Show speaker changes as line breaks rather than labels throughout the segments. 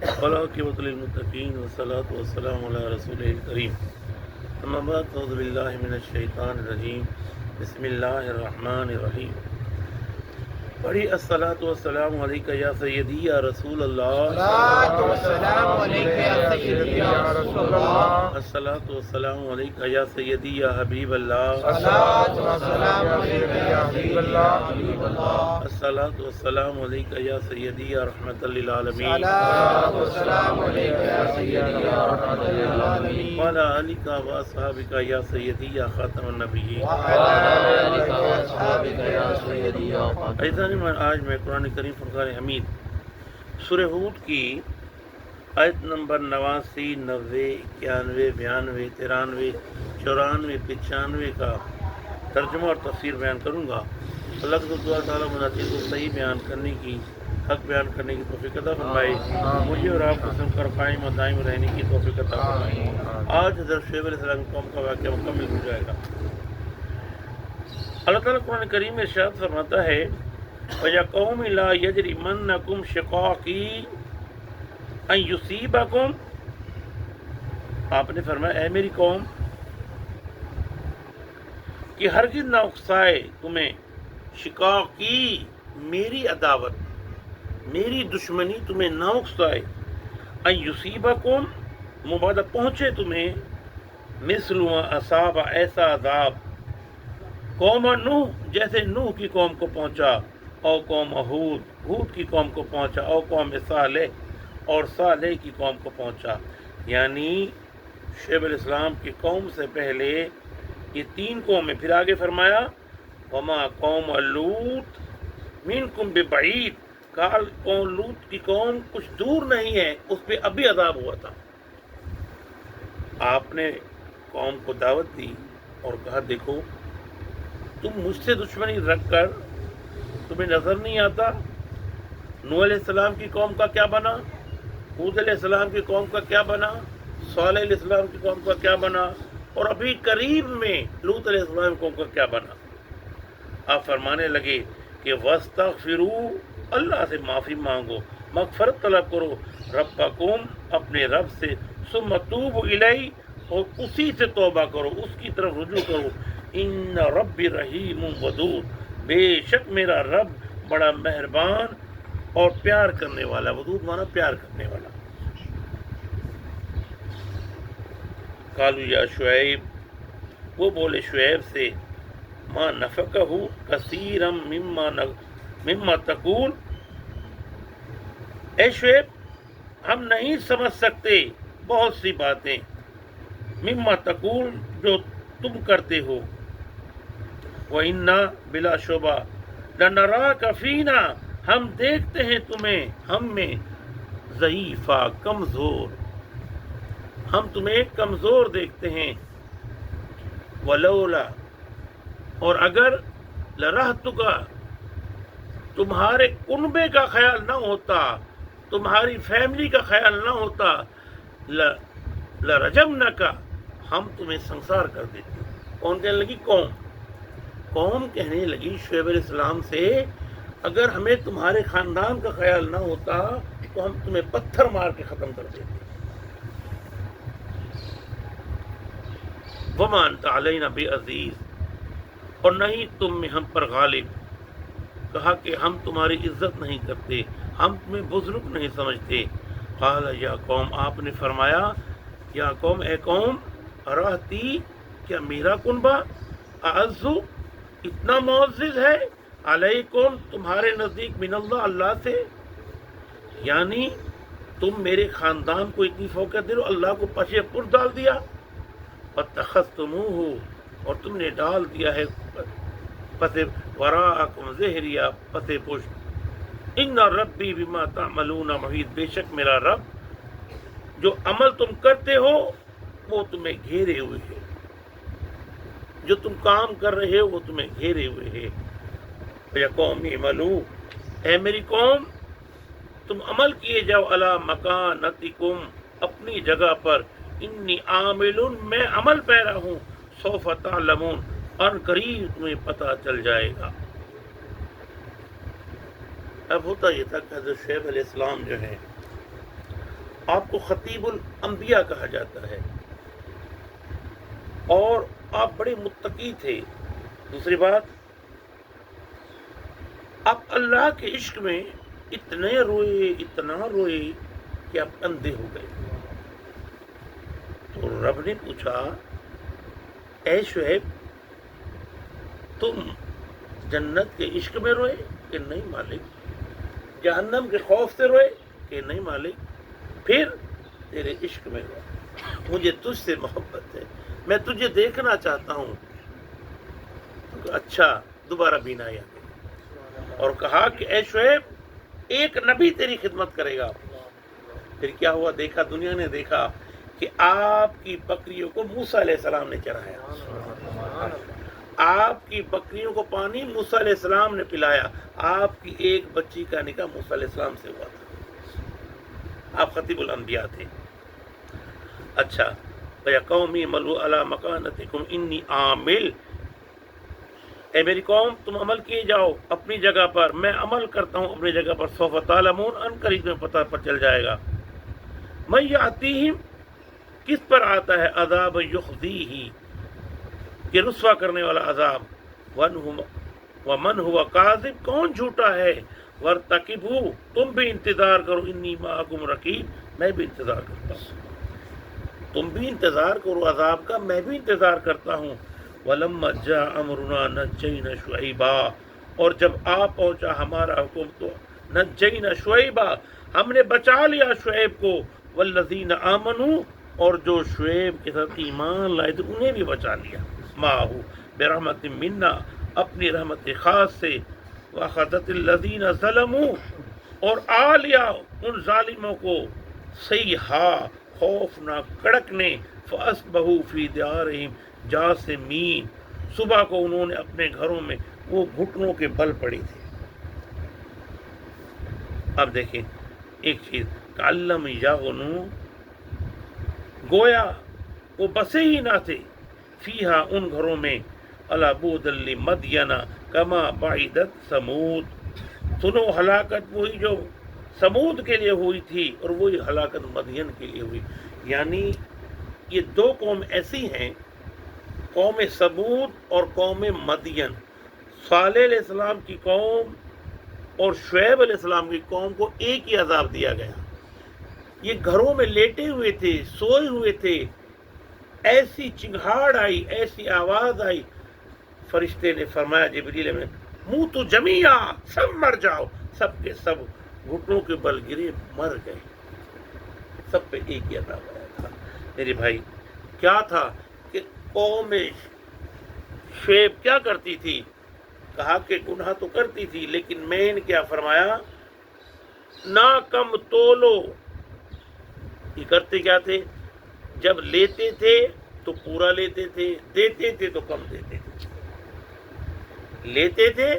والعاقبۃ للمتقین والصلاۃ والسلام علی رسول کریم اما بعد اعوذ باللہ من الشیطان الرجیم بسم اللہ الرحمن الرحیم پڑھی الصلاۃ والسلام علیک یا سیدی یا رسول اللہ
الصلاۃ والسلام علیک یا سیدی یا رسول اللہ
الصلاۃ والسلام علیک یا سیدی یا حبیب اللہ
الصلاۃ والسلام علیک یا حبیب اللہ
الصلاۃ والسلام علیک یا سیدی یا رحمۃ للعالمین
الصلاۃ والسلام علیک یا سیدی یا رحمۃ للعالمین
وعلی آلک و اصحابک یا سیدی یا خاتم النبیین
وعلی آلک و اصحابک یا سیدی یا خاتم
ایسا آج میں قرآن کریم فرقان حمید سورہ ہود کی آیت نمبر 89 90 91 92 93 94 95 کا ترجمہ اور تفسیر بیان کروں گا۔ اللہ کو دعا تعالیٰ مناظر کو صحیح بیان کرنے کی حق بیان کرنے کی توفیق عطا فرمائے، مجھے اور آپ کو سن کر قائم و دائم رہنے کی توفیق عطا فرمائے۔ آج حضرت شعیب علیہ السلام قوم کا واقعہ مکمل ہو جائے گا۔ اللہ تعالیٰ قرآن کریم میں ارشاد فرماتا ہے وَيَا قَوْمِ لَا يَجْرِمَنَّكُمْ شِقَاقِي أَن يُصِيبَكُمْ، آپ نے فرمایا اے میری قوم کہ ہرگز نہ اکسائے تمہیں شقاقی، میری عداوت، میری دشمنی تمہیں نہ اکسائے، ان یصیبکم، مبادہ پہنچے تمہیں، مثل ما اصاب، ایسا عذاب، قوم نوح، جیسے نوح کی قوم کو پہنچا، او قوم ہود، ہود کی قوم کو پہنچا، او قوم صالح، اور صالح کی قوم کو پہنچا۔ یعنی شعیب علیہ السلام کی قوم سے پہلے یہ 3 قومیں، پھر آگے فرمایا وما قوم لوط منکم ببعید، کال قوم لوط کی قوم کچھ دور نہیں ہے، اس پہ ابھی عذاب ہوا تھا۔ آپ نے قوم کو دعوت دی اور کہا دیکھو تم مجھ سے دشمنی رکھ کر تمہیں نظر نہیں آتا نوح علیہ السلام کی قوم کا کیا بنا، ہود علیہ السلام کی قوم کا کیا بنا، صالح علیہ السلام کی قوم کا کیا بنا، اور ابھی قریب میں لوط علیہ السلام کی قوم کا کیا بنا۔ آپ فرمانے لگے کہ وَاسْتَغْفِرُوا، اللہ سے معافی مانگو، مغفرت طلب کرو، ربکم، اپنے رب سے، ثم توبوا الیہ، اور اسی سے توبہ کرو، اس کی طرف رجوع کرو، ان ربی رحیم ودود، بے شک میرا رب بڑا مہربان اور پیار کرنے والا، ودود مانا پیار کرنے والا۔ قالوا یا شعیب، وہ بولے شعیب سے، ما نفقہ کثیرا مما تقول، اے شعیب ہم نہیں سمجھ سکتے بہت سی باتیں، مما تقول جو تم کرتے ہو، وَإِنَّا بلا شبہ لَنَرَاكَ فِينَا، ہم دیکھتے ہیں تمہیں ہم میں، ضعیفہ، کمزور، ہم تمہیں کمزور دیکھتے ہیں، وَلَوْلَا، اور اگر لَرَحْتُكَ، تمہارے کنبے کا خیال نہ ہوتا، تمہاری فیملی کا خیال نہ ہوتا، لَرَجَمْنَكَ، ہم تمہیں سنسار کر دیتے۔ کون کہنے لگی؟ قوم کہنے لگی شعیب علیہ السلام سے اگر ہمیں تمہارے خاندان کا خیال نہ ہوتا تو ہم تمہیں پتھر مار کے ختم کر دیتے۔ وَمَا أَنْتَ عَلَيْنَا بِعَزِيزٍ، اور نہیں تم میں ہم پر غالب، کہا کہ ہم تمہاری عزت نہیں کرتے، ہم تمہیں بزرگ نہیں سمجھتے۔ قال یا قوم، آپ نے فرمایا یا قوم، اے قوم، رہتی، کیا میرا کنبہ، اعز، اتنا معزز ہے، علیکم، تمہارے نزدیک، من اللہ، اللہ سے، یعنی تم میرے خاندان کو اتنی فوقیت دے رہو، اللہ کو پشے پر ڈال دیا، وَاتَّخَذْتُمُوهُ، اور تم نے ڈال دیا ہے پس وراءکم ظہریہ، پس پشت، ان ربی بما تعملون محیط، بے شک میرا رب جو عمل تم کرتے ہو وہ تمہیں گھیرے ہوئے ہے، جو تم کام کر رہے ہو وہ تمہیں گھیرے ہوئے ہے۔ یا قوم اعملوا، اے میری قوم تم عمل کیے جاؤ، علی مکانتکم، اپنی جگہ پر، انی عامل، میں عمل پیرا ہوں، سوف تعلمون، ان قریب تمہیں پتہ چل جائے گا۔ اب ہوتا یہ تھا کہ حضرت شعیب علیہ السلام جو ہے آپ کو خطیب الانبیاء کہا جاتا ہے، اور آپ بڑے متقی تھے۔ دوسری بات، آپ اللہ کے عشق میں اتنا روئے کہ آپ اندھے ہو گئے۔ تو رب نے پوچھا، اے شعیب تم جنت کے عشق میں روئے کہ نہیں مالک؟ جہنم کے خوف سے روئے کہ نہیں مالک؟ پھر تیرے عشق میں روئے، مجھے تجھ سے محبت ہے، میں تجھے دیکھنا چاہتا ہوں۔ اچھا، دوبارہ بینائی آ گئی اور کہا کہ اے شعیب ایک نبی تیری خدمت کرے گا۔ پھر کیا ہوا؟ دیکھا، دنیا نے دیکھا کہ آپ کی بکریوں کو موسیٰ علیہ السلام نے چرایا، آپ کی بکریوں کو پانی موسیٰ علیہ السلام نے پلایا، آپ کی ایک بچی کا نکاح موسیٰ علیہ السلام سے ہوا تھا، آپ خطیب الانبیاء تھے۔ اچھا، یا قومی ملو علی مکانتکم انی عامل، اے میری قوم تم عمل کیے جاؤ اپنی جگہ پر، میں عمل کرتا ہوں اپنی جگہ پر، سوف تعلمون، ان قریب میں پتہ پر چل جائے گا۔ من یاتیہم، کس پر آتا ہے عذاب یخزیہ، کہ رسوا کرنے والا عذاب، ومن ہوا کاذب، کون جھوٹا ہے، وارتقبوا، تم بھی انتظار کرو، انی معکم رقیب، میں بھی انتظار کرتا ہوں، تم بھی انتظار کرو عذاب کا، میں بھی انتظار کرتا ہوں۔ وَلَمَّا جَاءَ أَمْرُنَا نَجَّيْنَا شُعَيْبًا، اور جب آ پہنچا ہمارا حکم تو نجینا شعیبہ، ہم نے بچا لیا شعیب کو، والذین آمنوا، اور جو شعیب کے ساتھ ایمان لائے تھے انہیں بھی بچا لیا، ماہو برحمت منا، اپنی رحمت خاص سے، وَأَخَذَتِ الَّذِينَ ظَلَمُوا، اور آ لیا ان ظالموں کو صیحہ، خوفناک کڑکنے، فَأَصْبَحُوا فِي دِيَارِهِمْ جاثمین، صبح کو انہوں نے اپنے گھروں میں وہ گھٹنوں کے بل پڑی تھی۔ اب دیکھیں ایک چیز، کَعَلَّمْ یَغْنُوا، گویا وہ بسے ہی نہ تھے، فیہا، ان گھروں میں، عَلَى بُعْدًا لِمَدْیَنَ کَمَا بَعِدَتْ ثَمُودُ، سنو ہلاکت وہی جو سمود کے لیے ہوئی تھی اور وہی ہلاکت مدین کے لیے ہوئی۔ یعنی یہ دو قوم ایسی ہیں، قوم سمود اور قوم مدین، صالح علیہ السلام کی قوم اور شعیب علیہ السلام کی قوم کو ایک ہی عذاب دیا گیا۔ یہ گھروں میں لیٹے ہوئے تھے، سوئے ہوئے تھے، ایسی چنگھاڑ آئی، ایسی آواز آئی، فرشتے نے فرمایا جبریل میں، منہ تو جميعا، سب مر جاؤ، سب کے سب گھٹنوں کے بل گرے، مر گئے، سب پہ ایک ہی عذاب آیا تھا۔ میرے بھائی کیا تھا کہ قوم شعیب کیا کرتی تھی؟ کہا کہ گناہ تو کرتی تھی، لیکن میں نے کیا فرمایا، نہ کم تولو۔ یہ کرتے کیا تھے؟ جب لیتے تھے تو پورا لیتے تھے، دیتے تھے تو کم دیتے تھے، لیتے تھے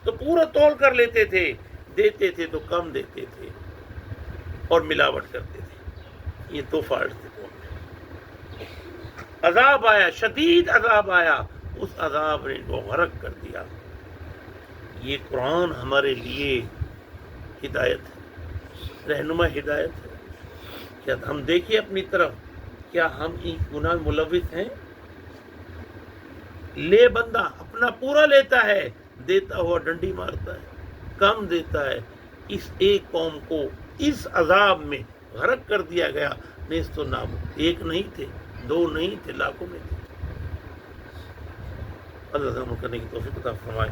تو پورا تول کر لیتے تھے، دیتے تھے تو کم دیتے تھے، اور ملاوٹ کرتے تھے۔ یہ دو فالٹ تھے۔ عذاب آیا، شدید عذاب آیا، اس عذاب نے ان کو غرق کر دیا۔ یہ قرآن ہمارے لیے ہدایت ہے، رہنما ہدایت ہے۔ کیا ہم دیکھیں اپنی طرف، کیا ہم ان گناہ ملوث ہیں؟ لے بندہ اپنا پورا لیتا ہے، دیتا ہوا ڈنڈی مارتا ہے، کم دیتا ہے۔ اس ایک قوم کو اس عذاب میں غرق کر دیا گیا، نیز تو نام ایک نہیں تھے، دو نہیں تھے، لاکھوں میں تھے۔ اللہ عمل کرنے کی توفیق عطا فرمائے۔